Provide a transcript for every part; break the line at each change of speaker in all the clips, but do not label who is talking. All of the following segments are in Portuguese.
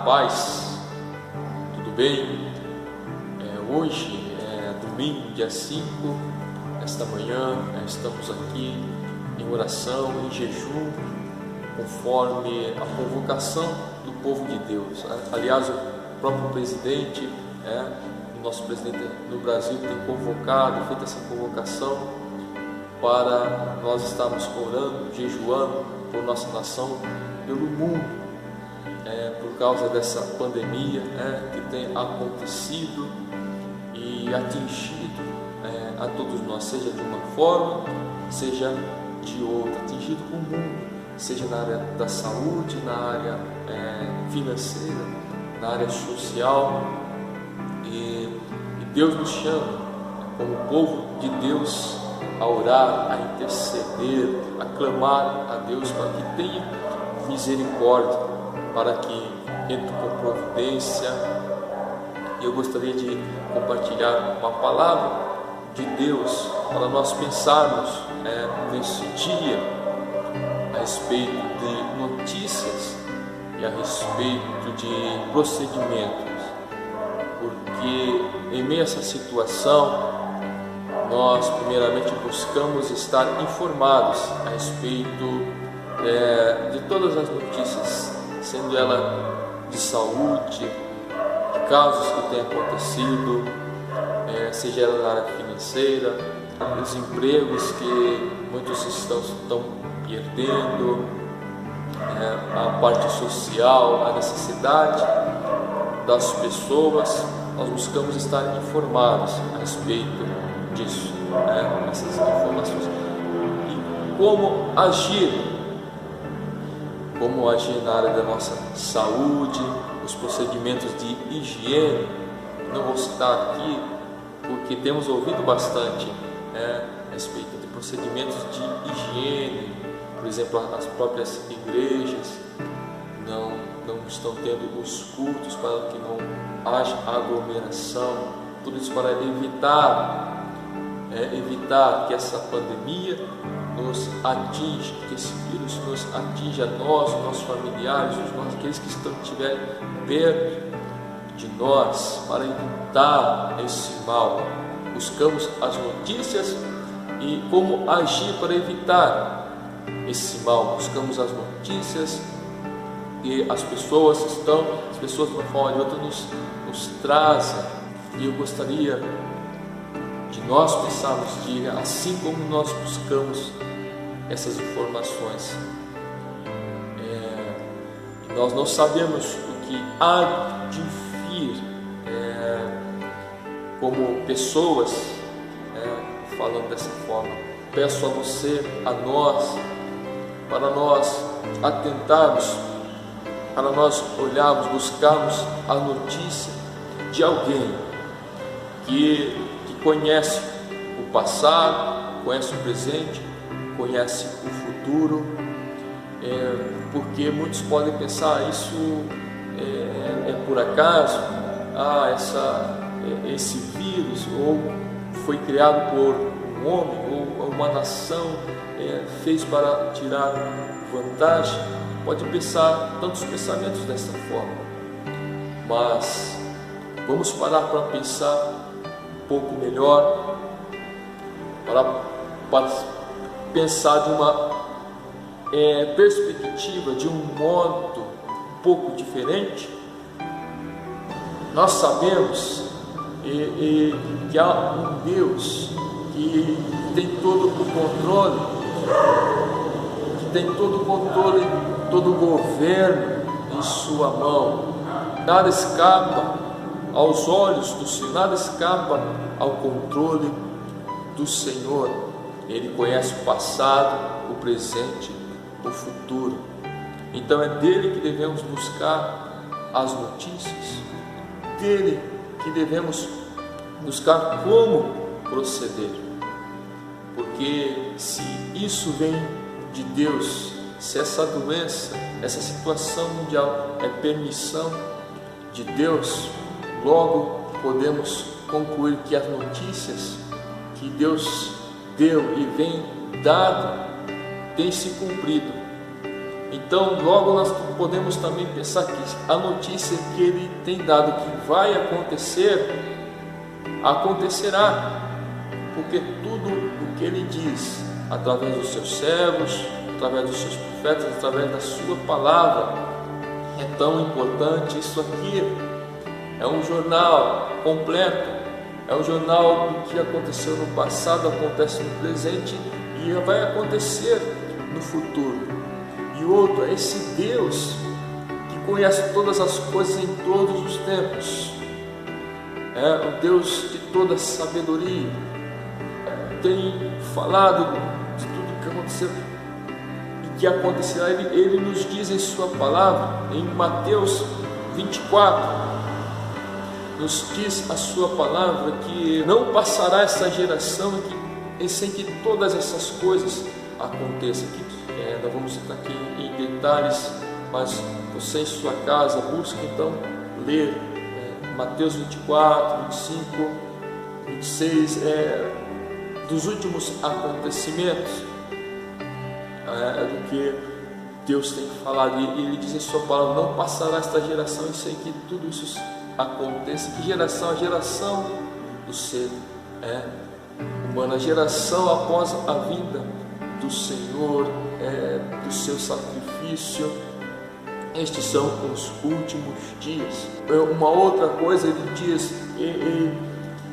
paz, tudo bem? Hoje é domingo, dia 5, esta manhã estamos aqui em oração, em jejum, conforme a convocação do povo de Deus. Aliás, o próprio presidente, o nosso presidente no Brasil tem convocado, feito essa convocação para nós estarmos orando, jejuando por nossa nação, pelo mundo, por causa dessa pandemia que tem acontecido e atingido a todos nós, seja de uma forma, seja de outra, atingido o mundo, seja na área da saúde, na área financeira, na área social, e Deus nos chama, como povo de Deus, a orar, a interceder, a clamar a Deus para que tenha misericórdia, para que entre com providência. Eu gostaria de compartilhar uma palavra de Deus para nós pensarmos nesse dia a respeito de notícias e a respeito de procedimentos, porque em meio a essa situação nós primeiramente buscamos estar informados a respeito de todas as notícias, sendo ela de saúde, de casos que têm acontecido, seja ela na área financeira, os empregos que muitos estão perdendo, a parte social, a necessidade das pessoas. Nós buscamos estar informados a respeito disso, essas informações, e como agir na área da nossa saúde, os procedimentos de higiene. Não vou citar aqui, porque temos ouvido bastante a respeito de procedimentos de higiene. Por exemplo, as próprias igrejas não estão tendo os cultos para que não haja aglomeração, tudo isso para evitar que essa pandemia nos atinja, que esse vírus nos atinja a nós, os nossos familiares, aqueles que estiverem perto de nós, para evitar esse mal. Buscamos as notícias e como agir para evitar esse mal. Buscamos as notícias e as pessoas de uma forma ou de outra nos trazem. E eu gostaria de nós pensarmos assim como nós buscamos essas informações, nós não sabemos o que há de vir, como pessoas, falando dessa forma. Peço a você, a nós, para nós atentarmos, para nós olharmos, buscarmos a notícia de alguém que conhece o passado, conhece o presente, conhece o futuro, porque muitos podem pensar, isso é por acaso, esse vírus ou foi criado por um homem ou uma nação, fez para tirar vantagem. Pode pensar tantos pensamentos dessa forma, mas vamos parar para pensar um pouco melhor, para pensar de uma perspectiva, de um modo um pouco diferente. Nós sabemos que há um Deus que tem todo o controle, todo o governo em sua mão. Nada escapa aos olhos do Senhor, nada escapa ao controle do Senhor. Ele conhece o passado, o presente, o futuro. Então é dele que devemos buscar as notícias, dele que devemos buscar como proceder. Porque se isso vem de Deus, se essa doença, essa situação mundial é permissão de Deus, logo podemos concluir que as notícias que Deus deu e vem dado têm se cumprido. Então logo nós podemos também pensar que a notícia que Ele tem dado que vai acontecer, acontecerá, porque tudo o que Ele diz, através dos seus servos, através dos seus profetas, através da sua palavra, é tão importante. Isso aqui é um jornal completo, é um jornal do que aconteceu no passado, acontece no presente e vai acontecer no futuro. E outro é esse Deus que conhece todas as coisas em todos os tempos, é o Deus de toda sabedoria, tem falado de tudo que aconteceu e que acontecerá. Ele nos diz em sua palavra, em Mateus 24, nos diz a sua palavra que não passará essa geração sem que todas essas coisas aconteçam. Nós vamos entrar aqui em detalhes, mas você em sua casa busque então ler Mateus 24, 25, 26, dos últimos acontecimentos, do que Deus tem falado. E Ele diz em sua palavra: não passará esta geração sem que tudo isso aconteça. Que geração? A geração do ser humano, a geração após a vinda do Senhor, do seu sacrifício. Estes são os últimos dias. Uma outra coisa, Ele diz: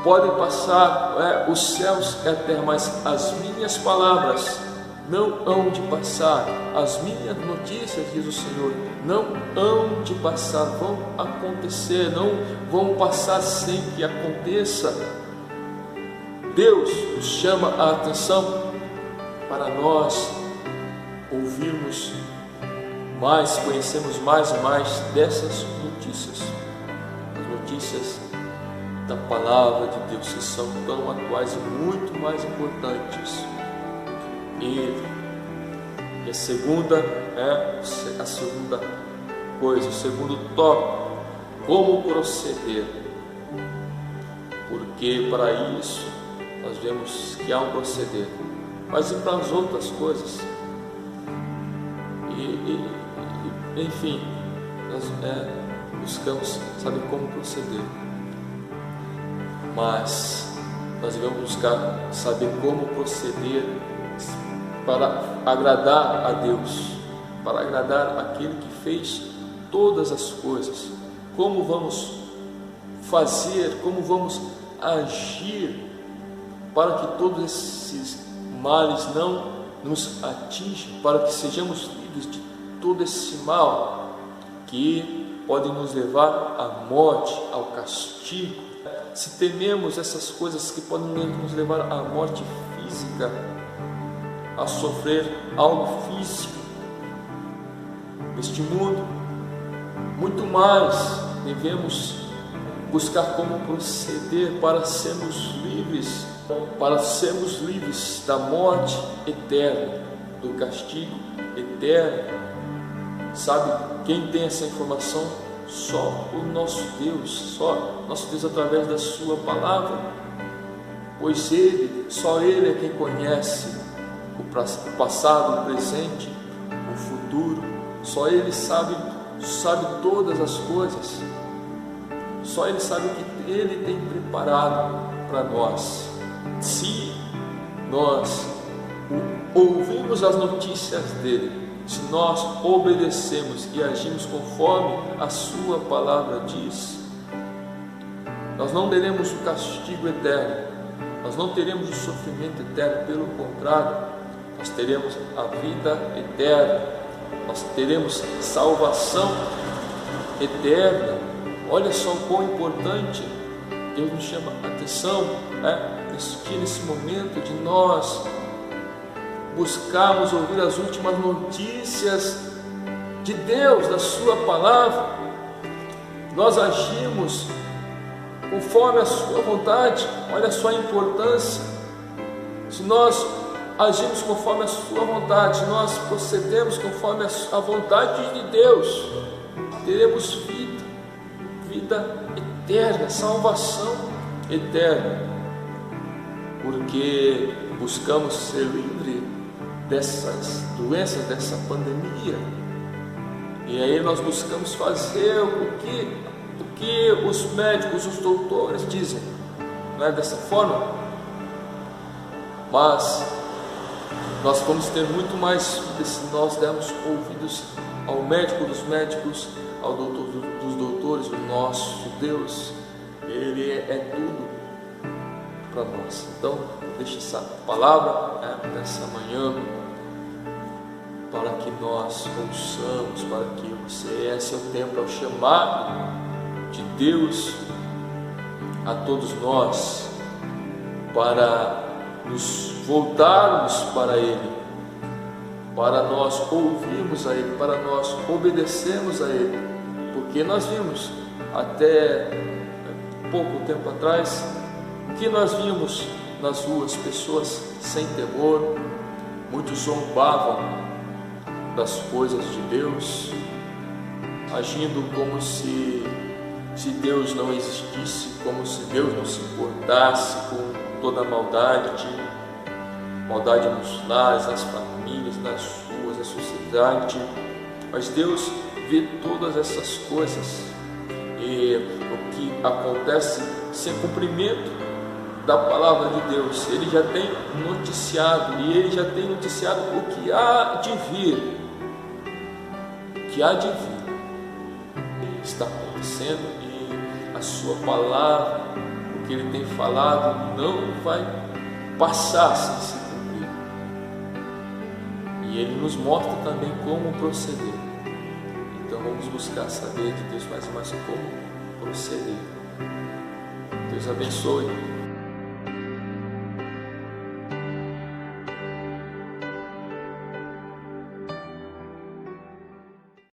podem passar os céus e a terra, mas as minhas palavras não hão de passar. As minhas notícias, diz o Senhor, não hão de passar, vão acontecer, não vão passar sem que aconteça. Deus nos chama a atenção para nós ouvirmos mais, conhecermos mais e mais dessas notícias, as notícias da palavra de Deus, que são tão atuais e muito mais importantes. E a segunda coisa, o segundo tópico: como proceder, porque para isso nós vemos que há um proceder, mas e para as outras coisas? Enfim, nós buscamos saber como proceder, mas nós devemos buscar saber como proceder para agradar a Deus, para agradar aquele que fez todas as coisas. Como vamos fazer, como vamos agir para que todos esses males não nos atinjam, para que sejamos livres de todo esse mal que pode nos levar à morte, ao castigo. Se tememos essas coisas que podem nos levar à morte física, a sofrer algo físico neste mundo, muito mais devemos buscar como proceder para sermos livres da morte eterna, do castigo eterno. Sabe quem tem essa informação? Só o nosso Deus, através da sua palavra, pois só Ele é quem conhece o passado, o presente, o futuro. Só Ele sabe todas as coisas. Só Ele sabe o que Ele tem preparado para nós. Se nós ouvimos as notícias dEle, se nós obedecemos e agimos conforme a sua palavra diz, nós não teremos o castigo eterno, nós não teremos o sofrimento eterno. Pelo contrário, nós teremos a vida eterna, nós teremos salvação eterna. Olha só o quão importante Deus nos chama a atenção, nesse momento de nós buscarmos ouvir as últimas notícias de Deus, da sua palavra. Nós agimos conforme a sua vontade. Olha só a importância. Se nós agimos conforme a sua vontade, se nós procedemos conforme a vontade de Deus, teremos vida eterna, salvação eterna, porque buscamos ser livres dessas doenças, dessa pandemia. E aí nós buscamos fazer o que os médicos, os doutores dizem. Não é dessa forma? Mas nós vamos ter muito mais se nós dermos ouvidos ao médico dos médicos, ao doutor dos doutores, o nosso Deus. Ele é tudo para nós. Então, deixe essa palavra nessa manhã, para que nós ouçamos, para que você, esse é o tempo, é o chamado de Deus a todos nós, para nos voltarmos para Ele, para nós ouvirmos a Ele, para nós obedecermos a Ele, porque nós vimos até pouco tempo atrás o que nós vimos nas ruas, pessoas sem temor, muitos zombavam das coisas de Deus, agindo como se Deus não existisse, como se Deus não se importasse com toda a maldade nos lares, nas famílias, nas ruas, na sociedade. Mas Deus vê todas essas coisas, e o que acontece sem cumprimento da palavra de Deus, Ele já tem noticiado, e Ele já tem noticiado o que há de vir, está acontecendo, e a sua palavra, o que Ele tem falado, não vai passar sem se cumprir. E Ele nos mostra também como proceder. Então vamos buscar saber de Deus mais e mais como proceder. Deus abençoe.